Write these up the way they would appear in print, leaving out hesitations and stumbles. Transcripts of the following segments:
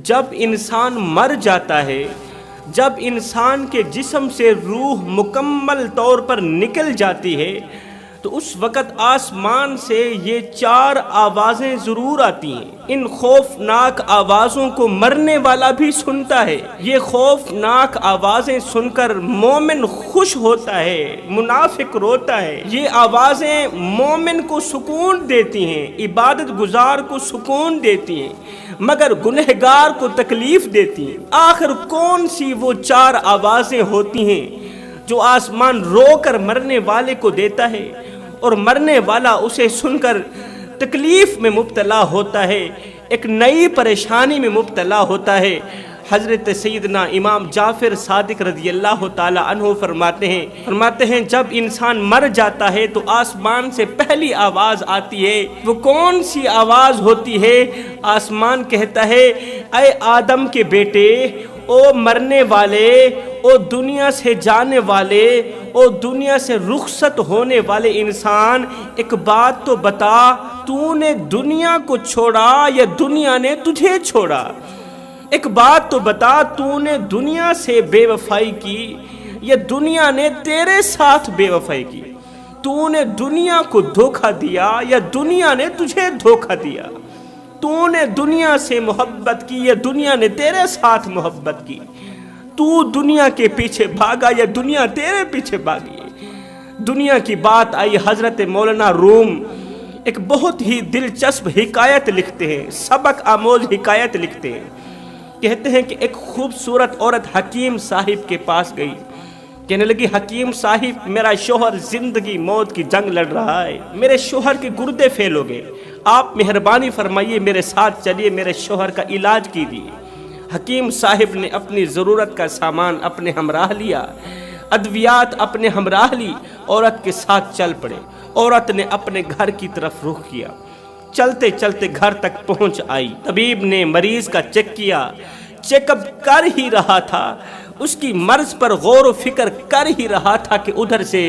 جب انسان مر جاتا ہے، جب انسان کے جسم سے روح مکمل طور پر نکل جاتی ہے تو اس وقت آسمان سے یہ 4 آوازیں ضرور آتی ہیں۔ ان خوفناک آوازوں کو مرنے والا بھی سنتا ہے۔ یہ خوفناک آوازیں سن کر مومن خوش ہوتا ہے، منافق روتا ہے۔ یہ آوازیں مومن کو سکون دیتی ہیں، عبادت گزار کو سکون دیتی ہیں، مگر گنہگار کو تکلیف دیتی ہیں۔ آخر کون سی وہ 4 آوازیں ہوتی ہیں جو آسمان رو کر مرنے والے کو دیتا ہے اور مرنے والا اسے سن کر تکلیف میں مبتلا ہوتا ہے، ایک نئی پریشانی میں مبتلا ہوتا ہے؟ حضرت سیدنا امام جعفر صادق رضی اللہ تعالی عنہ فرماتے ہیں جب انسان مر جاتا ہے تو آسمان سے پہلی آواز آتی ہے۔ وہ کون سی آواز ہوتی ہے؟ آسمان کہتا ہے، اے آدم کے بیٹے، او مرنے والے، او دنیا سے جانے والے، او دنیا سے رخصت ہونے والے انسان، ایک بات تو بتا، تو نے دنیا کو چھوڑا یا دنیا نے تجھے چھوڑا؟ ایک بات تو بتا، تو نے دنیا سے بے وفائی کی یا دنیا نے تیرے ساتھ بے وفائی کی؟ تو نے دنیا کو دھوکہ دیا یا دنیا نے تجھے دھوکہ دیا؟ تو نے دنیا سے محبت کی یا دنیا نے تیرے ساتھ محبت کی؟ تو دنیا کے پیچھے بھاگا یا دنیا تیرے پیچھے بھاگی؟ دنیا کی بات آئی، حضرت مولانا روم ایک بہت ہی دلچسپ حکایت لکھتے ہیں، سبق آموز حکایت لکھتے ہیں۔ کہتے ہیں کہ ایک خوبصورت عورت حکیم صاحب کے پاس گئی، کہنے لگی، حکیم صاحب، میرا شوہر زندگی موت کی جنگ لڑ رہا ہے، میرے شوہر کے گردے فیل ہو گئے، آپ مہربانی فرمائیے میرے ساتھ چلیے، میرے شوہر کا علاج کیجیے۔ حکیم صاحب نے اپنی ضرورت کا سامان اپنے ہمراہ لیا، ادویات اپنے ہمراہ لی، عورت کے ساتھ چل پڑے۔ عورت نے اپنے گھر کی طرف رخ کیا، چلتے چلتے گھر تک پہنچ آئی۔ طبیب نے مریض کا چیک اپ کر ہی رہا تھا، اس کی مرض پر غور و فکر کر ہی رہا تھا کہ ادھر سے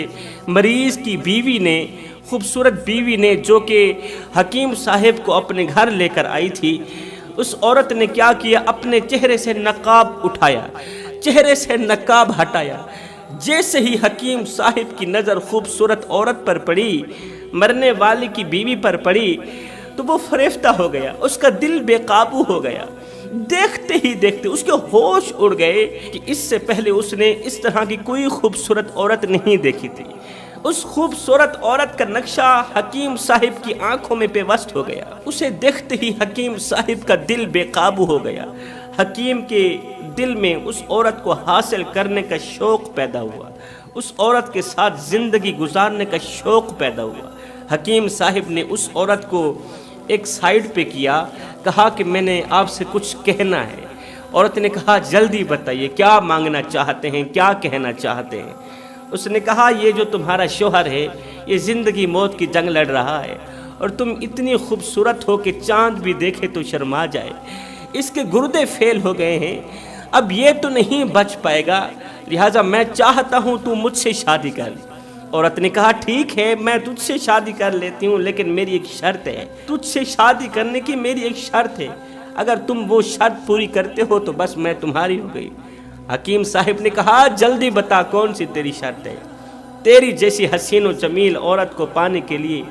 مریض کی بیوی نے، خوبصورت بیوی نے، جو کہ حکیم صاحب کو اپنے گھر لے کر آئی تھی، اس عورت نے کیا کیا؟ اپنے چہرے سے نقاب اٹھایا، چہرے سے نقاب ہٹایا۔ جیسے ہی حکیم صاحب کی نظر خوبصورت عورت پر پڑی، مرنے والی کی بیوی پر پڑی، تو وہ فریفتہ ہو گیا، اس کا دل بے قابو ہو گیا۔ دیکھتے ہی دیکھتے اس کے ہوش اڑ گئے کہ اس سے پہلے اس نے اس طرح کی کوئی خوبصورت عورت نہیں دیکھی تھی۔ اس خوبصورت عورت کا نقشہ حکیم صاحب کی آنکھوں میں پیوست ہو گیا۔ اسے دیکھتے ہی حکیم صاحب کا دل بے قابو ہو گیا۔ حکیم کے دل میں اس عورت کو حاصل کرنے کا شوق پیدا ہوا، اس عورت کے ساتھ زندگی گزارنے کا شوق پیدا ہوا۔ حکیم صاحب نے اس عورت کو ایک سائیڈ پہ کیا، کہا کہ میں نے آپ سے کچھ کہنا ہے۔ عورت نے کہا، جلدی بتائیے، کیا مانگنا چاہتے ہیں، کیا کہنا چاہتے ہیں؟ اس نے کہا، یہ جو تمہارا شوہر ہے، یہ زندگی موت کی جنگ لڑ رہا ہے، اور تم اتنی خوبصورت ہو کہ چاند بھی دیکھے تو شرما جائے، اس کے گردے فیل ہو گئے ہیں، اب یہ تو نہیں بچ پائے گا، لہٰذا میں چاہتا ہوں تو مجھ سے شادی کر لے۔ عورت نے کہا، ٹھیک ہے، میں تجھ سے شادی کر لیتی ہوں، لیکن میری ایک شرط ہے، تجھ سے شادی کرنے کی میری ایک شرط ہے، اگر تم وہ شرط پوری کرتے ہو تو بس میں تمہاری ہو گئی۔ حکیم صاحب نے کہا، جلدی بتا کون سی تیری شرط ہے؟ تیری جیسی حسین و جمیل عورت کو پانے کے لیے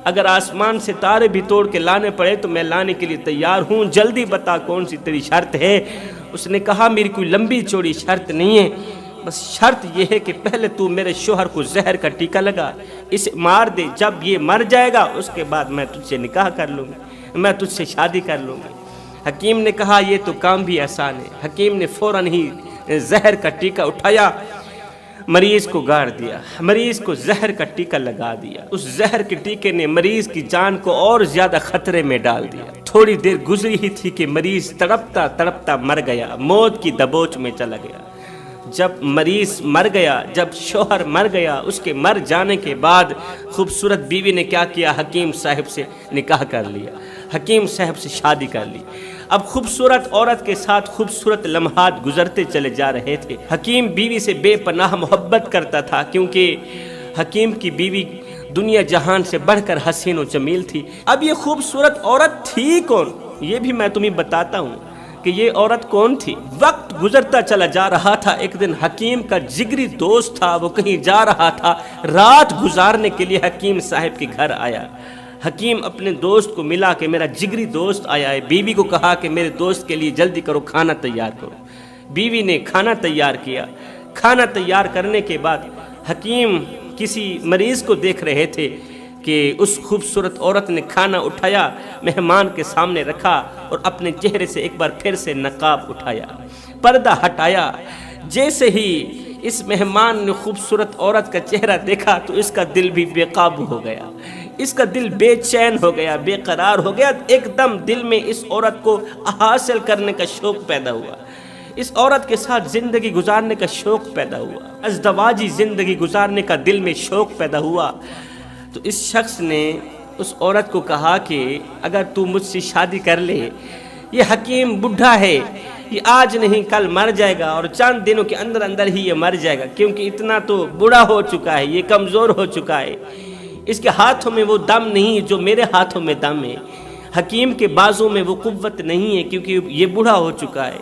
اگر آسمان سے تارے بھی توڑ کے لانے پڑے تو میں لانے کے لیے تیار ہوں، جلدی بتا کون سی تیری شرط ہے؟ اس نے کہا، میری کوئی لمبی چوڑی شرط نہیں ہے، بس شرط یہ ہے کہ پہلے تو میرے شوہر کو زہر کا ٹیکہ لگا، اسے مار دے، جب یہ مر جائے گا اس کے بعد میں تجھ سے نکاح کر لوں گی، میں تجھ سے شادی کر لوں گی۔ حکیم نے کہا، یہ تو کام بھی آسان ہے۔ حکیم نے فوراً ہی زہر کا ٹیکہ اٹھایا، مریض کو گاڑ دیا، مریض کو زہر کا ٹیکہ لگا دیا۔ اس زہر کے ٹیکے نے مریض کی جان کو اور زیادہ خطرے میں ڈال دیا۔ تھوڑی دیر گزری ہی تھی کہ مریض تڑپتا تڑپتا مر گیا، موت کی دبوچ میں چلا گیا۔ جب مریض مر گیا، جب شوہر مر گیا، اس کے مر جانے کے بعد خوبصورت بیوی نے کیا کیا؟ حکیم صاحب سے نکاح کر لیا، حکیم صاحب سے شادی کر لی۔ اب خوبصورت عورت کے ساتھ خوبصورت لمحات گزرتے چلے جا رہے تھے۔ حکیم بیوی سے بے پناہ محبت کرتا تھا، کیونکہ حکیم کی بیوی دنیا جہان سے بڑھ کر حسین و جمیل تھی۔ اب یہ خوبصورت عورت تھی کون، یہ بھی میں تمہیں بتاتا ہوں۔ کہ یہ عورت کون تھی۔ وقت گزرتا چلا جا رہا تھا، ایک دن حکیم کا جگری دوست تھا، وہ کہیں جا رہا تھا، رات گزارنے کے لیے حکیم صاحب کے گھر آیا۔ حکیم اپنے دوست کو ملا کہ میرا جگری دوست آیا ہے، بیوی کو کہا کہ میرے دوست کے لیے جلدی کرو، کھانا تیار کرو۔ بیوی نے کھانا تیار کیا۔ کھانا تیار کرنے کے بعد حکیم کسی مریض کو دیکھ رہے تھے کہ اس خوبصورت عورت نے کھانا اٹھایا، مہمان کے سامنے رکھا اور اپنے چہرے سے ایک بار پھر سے نقاب اٹھایا، پردہ ہٹایا۔ جیسے ہی اس مہمان نے خوبصورت عورت کا چہرہ دیکھا تو اس کا دل بھی بے قابو ہو گیا، اس کا دل بے چین ہو گیا، بے قرار ہو گیا۔ ایک دم دل میں اس عورت کو حاصل کرنے کا شوق پیدا ہوا، اس عورت کے ساتھ زندگی گزارنے کا شوق پیدا ہوا، ازدواجی زندگی گزارنے کا دل میں شوق پیدا ہوا۔ تو اس شخص نے اس عورت کو کہا کہ اگر تو مجھ سے شادی کر لے، یہ حکیم بڈھا ہے، یہ آج نہیں کل مر جائے گا اور چند دنوں کے اندر اندر ہی یہ مر جائے گا، کیونکہ اتنا تو بوڑھا ہو چکا ہے، یہ کمزور ہو چکا ہے، اس کے ہاتھوں میں وہ دم نہیں جو میرے ہاتھوں میں دم ہے، حکیم کے بازوں میں وہ قوت نہیں ہے کیونکہ یہ بوڑھا ہو چکا ہے،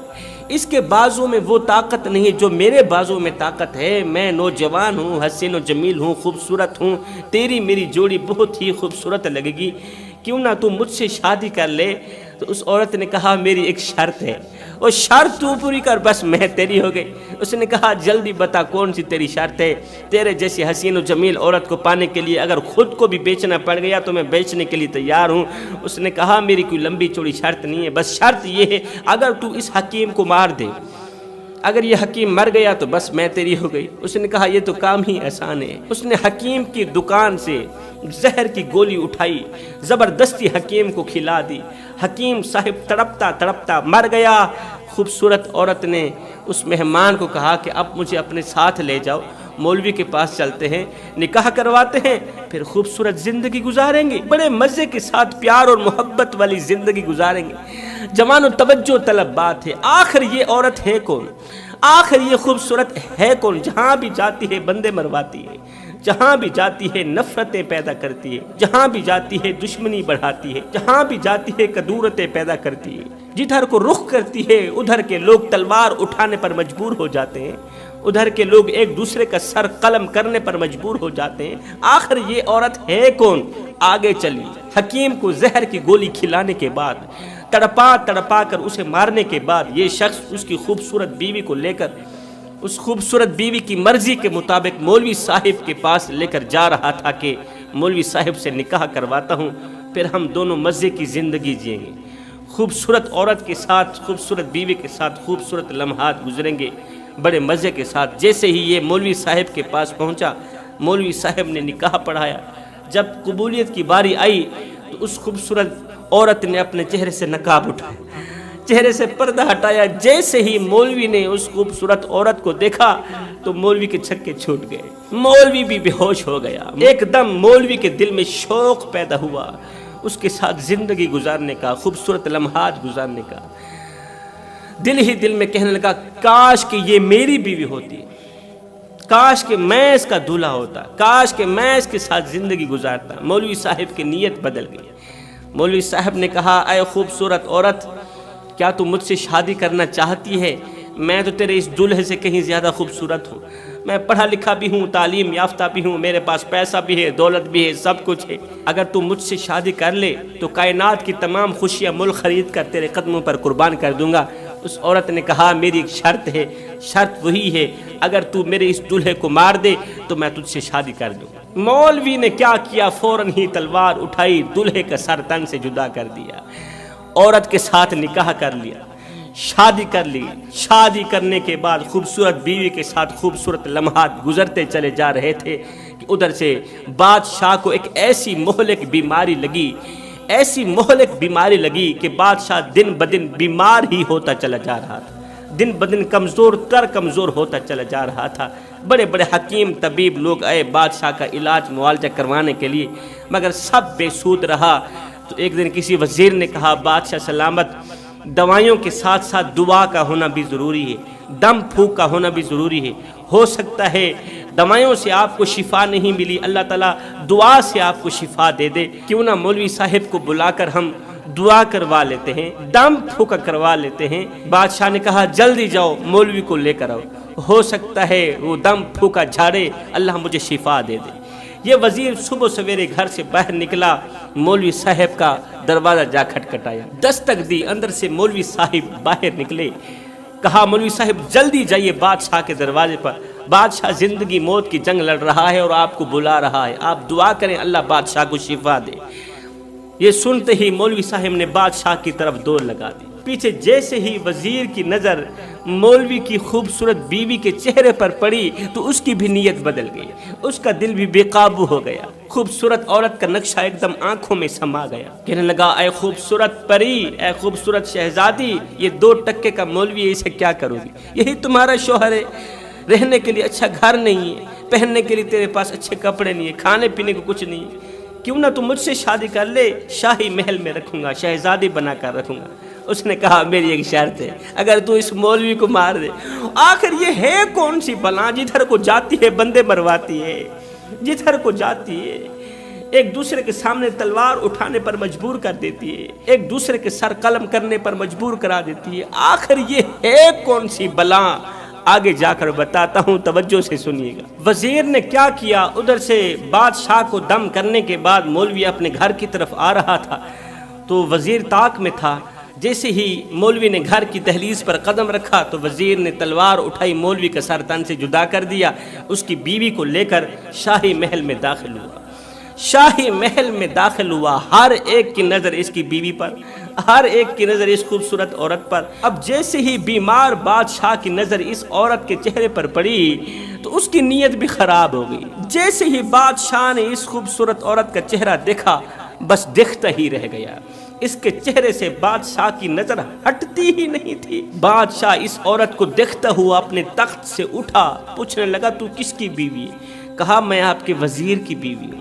اس کے بازوں میں وہ طاقت نہیں ہے جو میرے بازوں میں طاقت ہے، میں نوجوان ہوں، حسین و جمیل ہوں، خوبصورت ہوں، تیری میری جوڑی بہت ہی خوبصورت لگے گی، کیوں نہ تو مجھ سے شادی کر لے۔ تو اس عورت نے کہا میری ایک شرط ہے، وہ شرط تو پوری کر بس میں تیری ہو گئی۔ اس نے کہا جلدی بتا کون سی تیری شرط ہے، تیرے جیسی حسین و جمیل عورت کو پانے کے لیے اگر خود کو بھی بیچنا پڑ گیا تو میں بیچنے کے لیے تیار ہوں۔ اس نے کہا میری کوئی لمبی چوڑی شرط نہیں ہے، بس شرط یہ ہے اگر تو اس حکیم کو مار دے، اگر یہ حکیم مر گیا تو بس میں تیری ہو گئی۔ اس نے کہا یہ تو کام ہی آسان ہے۔ اس نے حکیم کی دکان سے زہر کی گولی اٹھائی، زبردستی حکیم کو کھلا دی، حکیم صاحب تڑپتا تڑپتا مر گیا۔ خوبصورت عورت نے اس مہمان کو کہا کہ اب مجھے اپنے ساتھ لے جاؤ، مولوی کے پاس چلتے ہیں، نکاح کرواتے ہیں، پھر خوبصورت زندگی گزاریں گے، بڑے مزے کے ساتھ پیار اور محبت والی زندگی گزاریں گے۔ جوان و توجہ طلب بات ہے، آخر یہ عورت ہے کون، آخر یہ خوبصورت ہے کون؟ جہاں بھی جاتی ہے بندے مرواتی ہے، جہاں بھی جاتی ہے نفرتیں پیدا کرتی ہے، جہاں بھی جاتی ہے دشمنی بڑھاتی ہے، جہاں بھی جاتی ہے کدورتیں پیدا کرتی ہے، جدھر کو رخ کرتی ہے ادھر کے لوگ تلوار اٹھانے پر مجبور ہو جاتے ہیں، ادھر کے لوگ ایک دوسرے کا سر قلم کرنے پر مجبور ہو جاتے ہیں۔ آخر یہ عورت ہے کون؟ آگے چلی، حکیم کو زہر کی گولی کھلانے کے بعد، تڑپا تڑپا کر اسے مارنے کے بعد، یہ شخص اس کی خوبصورت بیوی کو لے کر اس خوبصورت بیوی کی مرضی کے مطابق مولوی صاحب کے پاس لے کر جا رہا تھا کہ مولوی صاحب سے نکاح کرواتا ہوں، پھر ہم دونوں مزے کی زندگی جئیں گے، خوبصورت عورت کے ساتھ، خوبصورت بیوی کے ساتھ خوبصورت لمحات گزریں گے بڑے مزے کے ساتھ۔ جیسے ہی یہ مولوی صاحب کے پاس پہنچا، مولوی صاحب نے نکاح پڑھایا۔ جب قبولیت کی باری آئی تو اس خوبصورت عورت نے اپنے چہرے سے نقاب اٹھایا، چہرے سے پردہ ہٹایا۔ جیسے ہی مولوی نے اس خوبصورت عورت کو دیکھا تو مولوی کے چھکے چھوٹ گئے، مولوی بھی بے ہوش ہو گیا۔ ایک دم مولوی کے دل میں شوق پیدا ہوا اس کے ساتھ زندگی گزارنے کا، خوبصورت لمحات گزارنے کا۔ دل ہی دل میں کہنے لگا کاش کہ یہ میری بیوی ہوتی، کاش کہ میں اس کا دولہا ہوتا، کاش کہ میں اس کے ساتھ زندگی گزارتا۔ مولوی صاحب کی نیت بدل گئی۔ مولوی صاحب نے کہا اے خوبصورت عورت، کیا تو مجھ سے شادی کرنا چاہتی ہے؟ میں تو تیرے اس دولہے سے کہیں زیادہ خوبصورت ہوں، میں پڑھا لکھا بھی ہوں، تعلیم یافتہ بھی ہوں، میرے پاس پیسہ بھی ہے، دولت بھی ہے، سب کچھ ہے۔ اگر تو مجھ سے شادی کر لے تو کائنات کی تمام خوشیاں مل خرید کر تیرے قدموں پر قربان کر دوں گا۔ اس عورت نے کہا میری ایک شرط ہے، شرط وہی ہے اگر تو میرے اس دولہے کو مار دے تو میں تجھ سے شادی کر دوں گا۔ مولوی نے کیا کیا، فوراً ہی تلوار اٹھائی، دولہے کا سر تن سے جدا کر دیا، عورت کے ساتھ نکاح کر لیا، شادی کر لی۔ شادی کرنے کے بعد خوبصورت بیوی کے ساتھ خوبصورت لمحات گزرتے چلے جا رہے تھے کہ ادھر سے بادشاہ کو ایک ایسی مہلک بیماری لگی، ایسی مہلک بیماری لگی کہ بادشاہ دن بدن بیمار ہی ہوتا چلا جا رہا تھا، دن بدن کمزور ہوتا چلا جا رہا تھا۔ بڑے بڑے حکیم طبیب لوگ آئے بادشاہ کا علاج معالجہ کروانے کے لیے، مگر سب بے سود رہا۔ تو ایک دن کسی وزیر نے کہا بادشاہ سلامت، دوائیوں کے ساتھ ساتھ دعا کا ہونا بھی ضروری ہے، دم پھونک کا ہونا بھی ضروری ہے۔ ہو سکتا ہے دوائیوں سے آپ کو شفا نہیں ملی، اللہ تعالیٰ دعا سے آپ کو شفا دے دے، کیوں نہ مولوی صاحب کو بلا کر ہم دعا کروا لیتے ہیں، دم پھونکا کروا لیتے ہیں۔ بادشاہ نے کہا جلدی جاؤ مولوی کو لے کر آؤ، ہو سکتا ہے وہ دم پھونکا جھاڑے، اللہ مجھے شفا دے دے۔ یہ وزیر صبح سویرے گھر سے باہر نکلا، مولوی صاحب کا دروازہ جا کھٹکھٹایا، دستک دی، اندر سے مولوی صاحب باہر نکلے۔ کہا مولوی صاحب جلدی جائیے بادشاہ کے دروازے پر، بادشاہ زندگی موت کی جنگ لڑ رہا ہے اور آپ کو بلا رہا ہے، آپ دعا کریں اللہ بادشاہ کو شفا دے۔ یہ سنتے ہی مولوی صاحب نے بادشاہ کی طرف دوڑ لگا دی۔ پیچھے جیسے ہی وزیر کی نظر مولوی کی خوبصورت بیوی کے چہرے پر پڑی تو اس کی بھی نیت بدل گئی، اس کا دل بھی بے قابو ہو گیا۔ خوبصورت عورت کا نقشہ ایک دم آنکھوں میں سما گیا، کہنے لگا اے خوبصورت پری، اے خوبصورت شہزادی، یہ 2 ٹکے کا مولوی ہے، اسے کیا کرو گی؟ یہی تمہارا شوہر ہے، رہنے کے لیے اچھا گھر نہیں ہے، پہننے کے لیے تیرے پاس اچھے کپڑے نہیں ہے، کھانے پینے کو کچھ نہیں ہے، کیوں نہ تم مجھ سے شادی کر لے، شاہی محل میں رکھوں گا، شہزادی بنا کر رکھوں گا۔ اس نے کہا میری ایک شرط ہے، اگر تو اس مولوی کو مار دے۔ آخر یہ ہے کون سی بلا جدھر کو جاتی ہے بندے مرواتی ہے، جدھر کو جاتی ہے ایک دوسرے کے سامنے تلوار اٹھانے پر مجبور کر دیتی ہے، ایک دوسرے کے سر قلم کرنے پر مجبور کرا دیتی ہے۔ آخر یہ ہے کون سی بلا؟ آگے جا کر بتاتا ہوں، توجہ سے سنیے گا۔ وزیر نے کیا کیا، ادھر سے بادشاہ کو دم کرنے کے بعد مولوی اپنے گھر کی طرف آ رہا تھا تو وزیر طاق میں تھا۔ جیسے ہی مولوی نے گھر کی دہلیز پر قدم رکھا تو وزیر نے تلوار اٹھائی، مولوی کا سر تن سے جدا کر دیا، اس کی بیوی کو لے کر شاہی محل میں داخل ہوا۔ شاہی محل میں داخل ہوا، ہر ایک کی نظر اس کی بیوی پر، ہر ایک کی نظر اس خوبصورت عورت پر۔ اب جیسے ہی بیمار بادشاہ کی نظر اس عورت کے چہرے پر پڑی تو اس کی نیت بھی خراب ہو گئی۔ جیسے ہی بادشاہ نے اس خوبصورت عورت کا چہرہ دیکھا، بس دیکھتا ہی رہ گیا، اس کے چہرے سے بادشاہ کی نظر ہٹتی ہی نہیں تھی۔ بادشاہ اس عورت کو دیکھتا ہوا اپنے تخت سے اٹھا، پوچھنے لگا تو کس کی بیوی ہے؟ کہا میں آپ کے وزیر کی بیوی ہوں۔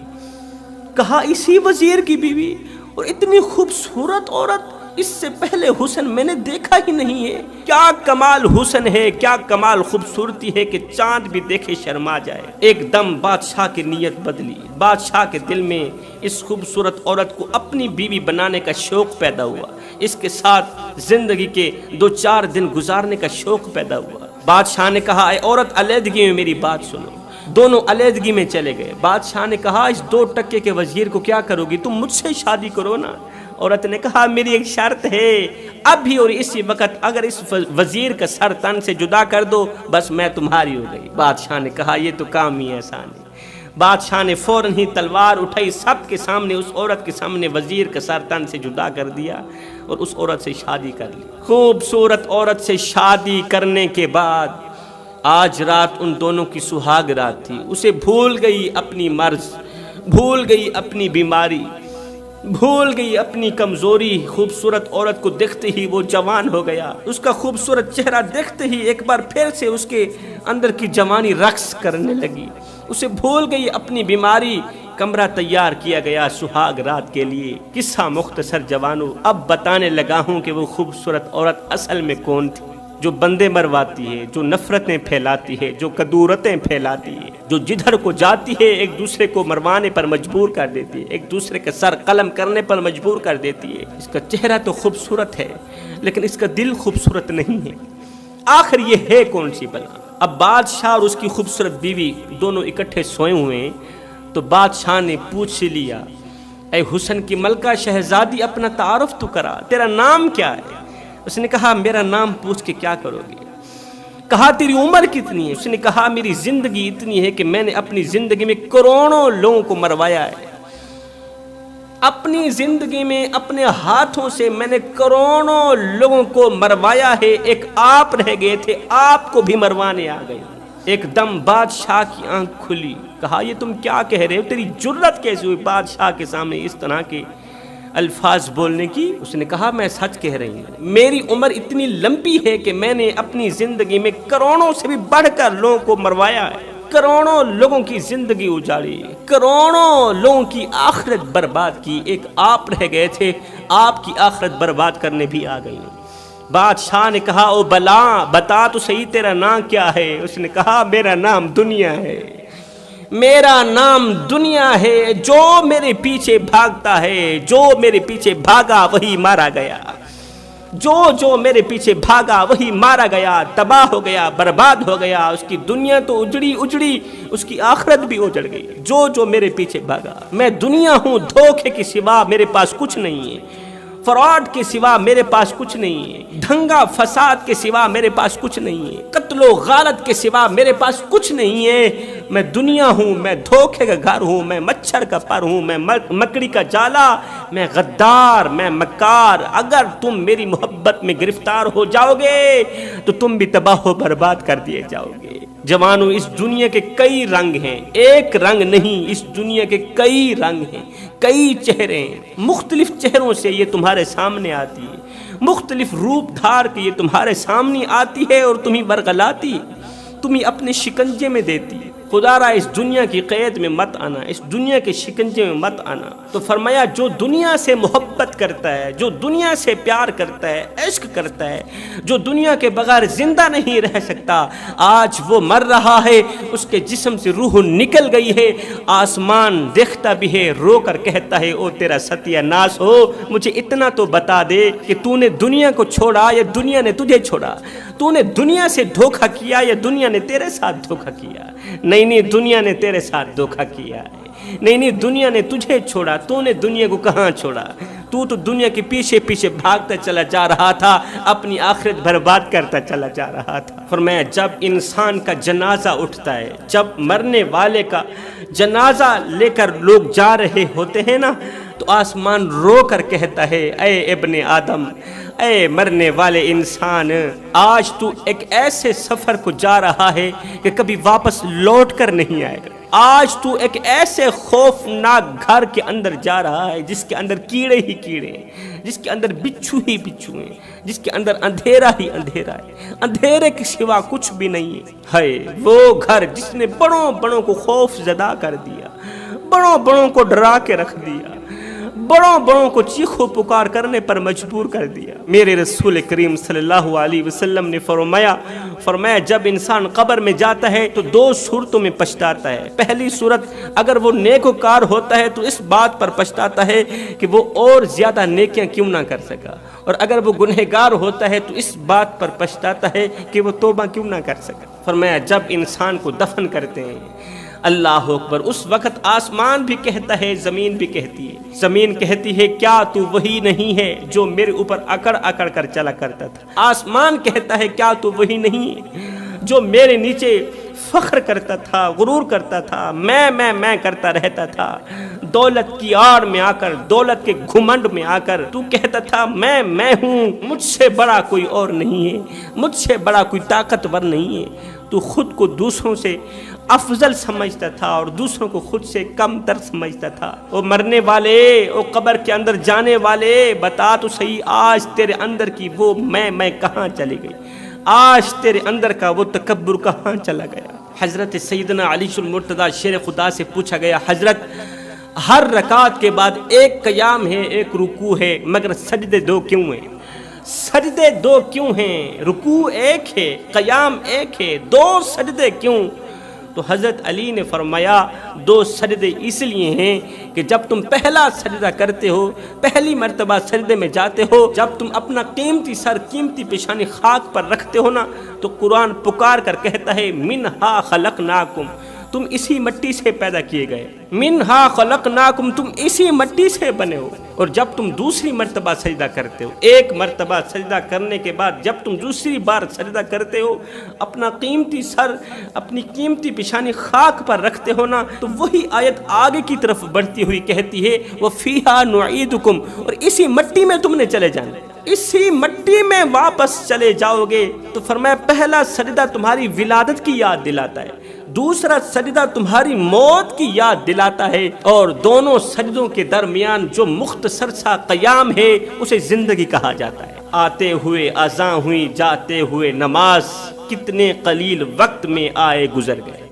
کہا اسی وزیر کی بیوی؟ اور اتنی خوبصورت عورت، اس سے پہلے حسن میں نے دیکھا ہی نہیں ہے۔ کیا کمال حسن ہے، کیا کمال خوبصورتی ہے کہ چاند بھی دیکھے شرما جائے۔ ایک دم بادشاہ کی نیت بدلی، بادشاہ کے دل میں اس خوبصورت عورت کو اپنی بیوی بنانے کا شوق پیدا ہوا، اس کے ساتھ زندگی کے 2-4 دن گزارنے کا شوق پیدا ہوا۔ بادشاہ نے کہا اے عورت، علیحدگی میں میری بات سنو۔ دونوں علیحدگی میں چلے گئے۔ بادشاہ نے کہا اس 2 ٹکے کے وزیر کو کیا کرو گی؟ تم مجھ سے شادی کرو نا۔ عورت نے کہا میری ایک شرط ہے، اب بھی اور اسی وقت اگر اس وزیر کا سر تن سے جدا کر دو بس میں تمہاری ہو گئی۔ بادشاہ نے کہا یہ تو کام ہی آسان ہے۔ بادشاہ نے فوراً ہی تلوار اٹھائی، سب کے سامنے اس عورت کے سامنے وزیر کا سر تن سے جدا کر دیا اور اس عورت سے شادی کر لی۔ خوبصورت عورت سے شادی کرنے کے بعد آج رات ان دونوں کی سہاگ رات تھی۔ اسے بھول گئی اپنی مرض، بھول گئی اپنی بیماری، بھول گئی اپنی کمزوری۔ خوبصورت عورت کو دیکھتے ہی وہ جوان ہو گیا، اس کا خوبصورت چہرہ دیکھتے ہی ایک بار پھر سے اس کے اندر کی جوانی رقص کرنے لگی۔ اسے بھول گئی اپنی بیماری۔ کمرہ تیار کیا گیا سہاگ رات کے لیے۔ قصہ مختصر جوانوں، اب بتانے لگا ہوں کہ وہ خوبصورت عورت اصل میں کون تھی، جو بندے مرواتی ہے، جو نفرتیں پھیلاتی ہے، جو کدورتیں پھیلاتی ہے، جو جدھر کو جاتی ہے ایک دوسرے کو مروانے پر مجبور کر دیتی ہے، ایک دوسرے کے سر قلم کرنے پر مجبور کر دیتی ہے۔ اس کا چہرہ تو خوبصورت ہے لیکن اس کا دل خوبصورت نہیں ہے۔ آخر یہ ہے کون سی بلا؟ اب بادشاہ اور اس کی خوبصورت بیوی دونوں اکٹھے سوئے ہوئے ہیں تو بادشاہ نے پوچھ لیا اے حسن کی ملکہ شہزادی، اپنا تعارف تو کرا، تیرا نام کیا ہے؟ اس نے کہا میرا نام پوچھ کے کیا کرو گے؟ کہا تیری عمر کتنی ہے؟ اس نے کہا میری زندگی اتنی ہے کہ میں نے اپنی زندگی میں کروڑوں لوگوں کو مروایا ہے، اپنی زندگی میں اپنے ہاتھوں سے میں نے کروڑوں لوگوں کو مروایا ہے، ایک آپ رہ گئے تھے، آپ کو بھی مروانے آ گئے۔ ایک دم بادشاہ کی آنکھ کھلی، کہا یہ تم کیا کہہ رہے ہو؟ تیری جرت کیسے ہوئی بادشاہ کے سامنے اس طرح کے الفاظ بولنے کی؟ اس نے کہا میں سچ کہہ رہی ہوں، میری عمر اتنی لمبی ہے کہ میں نے اپنی زندگی میں کروڑوں سے بھی بڑھ کر لوگوں کو مروایا ہے، کروڑوں لوگوں کی زندگی اجاڑی، کروڑوں لوگوں کی آخرت برباد کی، ایک آپ رہ گئے تھے، آپ کی آخرت برباد کرنے بھی آ گئی۔ بادشاہ نے کہا او بلا، بتا تو صحیح تیرا نام کیا ہے؟ اس نے کہا میرا نام دنیا ہے، میرا نام دنیا ہے، جو میرے پیچھے بھاگتا ہے، جو میرے پیچھے بھاگا وہی مارا گیا، جو میرے پیچھے بھاگا وہی مارا گیا، تباہ ہو گیا، برباد ہو گیا، اس کی دنیا تو اجڑی، اس کی آخرت بھی اجڑ گئی۔ جو میرے پیچھے بھاگا، میں دنیا ہوں، دھوکے کے سوا میرے پاس کچھ نہیں ہے، فراڈ کے سوا میرے پاس کچھ نہیں ہے، دھنگا فساد کے سوا میرے پاس کچھ نہیں ہے، قتل و غارت کے سوا میرے پاس کچھ نہیں ہے۔ میں دنیا ہوں، میں دھوکے کا گھر ہوں، میں مچھر کا پر ہوں، میں مکڑی کا جالا، میں غدار، میں مکار۔ اگر تم میری محبت میں گرفتار ہو جاؤ گے تو تم بھی تباہ و برباد کر دیے جاؤ گے۔ جوانوں، اس دنیا کے کئی رنگ ہیں، ایک رنگ نہیں، اس دنیا کے کئی رنگ ہیں، کئی چہرے ہیں، مختلف چہروں سے یہ تمہارے سامنے آتی ہے، مختلف روپ دھار کے یہ تمہارے سامنے آتی ہے اور تمہیں ورغلاتی، تمہیں اپنے شکنجے میں دیتی ہے۔ خدا را اس دنیا کی قید میں مت آنا، اس دنیا کے شکنجے میں مت آنا۔ تو فرمایا جو دنیا سے محبت کرتا ہے، جو دنیا سے پیار کرتا ہے، عشق کرتا ہے، جو دنیا کے بغیر زندہ نہیں رہ سکتا، آج وہ مر رہا ہے، اس کے جسم سے روح نکل گئی ہے، آسمان دیکھتا بھی ہے، رو کر کہتا ہے او تیرا ستیہ ناس ہو، مجھے اتنا تو بتا دے کہ تو نے دنیا کو چھوڑا یا دنیا نے تجھے چھوڑا، تو نے دنیا سے دھوکہ کیا یا دنیا نے تیرے ساتھ دھوکہ کیا؟ نہیں، دنیا نے تیرے ساتھ دھوکہ کیا ہے، نہیں، دنیا نے تجھے چھوڑا، تو نے دنیا کو کہاں چھوڑا؟ تو دنیا کے پیچھے بھاگتا چلا جا رہا تھا، اپنی آخرت برباد کرتا چلا جا رہا تھا۔ فرمایا جب انسان کا جنازہ اٹھتا ہے، جب مرنے والے کا جنازہ لے کر لوگ جا رہے ہوتے ہیں نا، تو آسمان رو کر کہتا ہے اے ابن آدم، اے مرنے والے انسان، آج تو ایک ایسے سفر کو جا رہا ہے کہ کبھی واپس لوٹ کر نہیں آئے گا۔ آج تو ایک ایسے خوفناک گھر کے اندر جا رہا ہے جس کے اندر کیڑے ہی کیڑے ہیں، جس کے اندر بچھو ہی بچھو ہیں، جس کے اندر اندھیرا ہی اندھیرا ہے، اندھیرے کے سوا کچھ بھی نہیں ہے۔ وہ گھر جس نے بڑوں کو خوف زدہ کر دیا، بڑوں کو ڈرا کے رکھ دیا، بڑوں کو چیخو پکار کرنے پر مجبور کر دیا۔ میرے رسول کریم صلی اللہ علیہ وسلم نے فرمایا جب انسان قبر میں جاتا ہے تو دو صورتوں میں پچھتاتا ہے۔ پہلی صورت، اگر وہ نیکوکار ہوتا ہے تو اس بات پر پچھتاتا ہے کہ وہ اور زیادہ نیکیاں کیوں نہ کر سکا، اور اگر وہ گنہگار ہوتا ہے تو اس بات پر پچھتاتا ہے کہ وہ توبہ کیوں نہ کر سکا۔ فرمایا جب انسان کو دفن کرتے ہیں، اللہ اکبر، اس وقت آسمان بھی کہتا ہے، زمین بھی کہتی ہے، زمین کہتی ہے کیا تو وہی نہیں ہے جو میرے اوپر اکڑ کر چلا کرتا تھا؟ آسمان کہتا ہے کیا تو وہی نہیں ہے جو میرے نیچے فخر کرتا تھا، غرور کرتا تھا، میں کرتا رہتا تھا، دولت کی آڑ میں آ کر، دولت کے گھمنڈ میں آ کر تو کہتا تھا میں ہوں، مجھ سے بڑا کوئی اور نہیں ہے، مجھ سے بڑا کوئی طاقتور نہیں ہے۔ تو خود کو دوسروں سے افضل سمجھتا تھا اور دوسروں کو خود سے کم تر سمجھتا تھا۔ وہ مرنے والے، وہ قبر کے اندر جانے والے، بتا تو صحیح آج تیرے اندر کی وہ میں کہاں چلی گئی؟ آج تیرے اندر کا وہ تکبر کہاں چلا گیا؟ حضرت سیدنا علی المرتضیٰ شیر خدا سے پوچھا گیا، حضرت ہر رکعت کے بعد ایک قیام ہے، ایک رکوع ہے، مگر سجدے دو کیوں ہیں؟ سجدے دو کیوں ہیں؟ رکوع ایک ہے، قیام ایک ہے، دو سجدے کیوں؟ تو حضرت علی نے فرمایا دو سجدے اس لیے ہیں کہ جب تم پہلا سجدہ کرتے ہو، پہلی مرتبہ سجدے میں جاتے ہو، جب تم اپنا قیمتی سر، قیمتی پیشانی خاک پر رکھتے ہو نا، تو قرآن پکار کر کہتا ہے منہا خلقناکم، تم اسی مٹی سے پیدا کیے گئے، منہا خلقناکم، تم اسی مٹی سے بنے ہو۔ اور جب تم دوسری مرتبہ سجدہ کرتے ہو، ایک مرتبہ سجدہ کرنے کے بعد جب تم دوسری بار سجدہ کرتے ہو، اپنا قیمتی سر، اپنی قیمتی پیشانی خاک پر رکھتے ہو نا، تو وہی آیت آگے کی طرف بڑھتی ہوئی کہتی ہے وَفِيهَا نُعِيدُكُمْ، اور اسی مٹی میں تم نے چلے جانا، اسی مٹی میں واپس چلے جاؤ گے۔ تو فرمایا پہلا سجدہ تمہاری ولادت کی یاد دلاتا ہے، دوسرا سجدہ تمہاری موت کی یاد دلاتا ہے، اور دونوں سجدوں کے درمیان جو مختصر سا قیام ہے اسے زندگی کہا جاتا ہے۔ آتے ہوئے اذاں ہوئی، جاتے ہوئے نماز، کتنے قلیل وقت میں آئے گزر گئے۔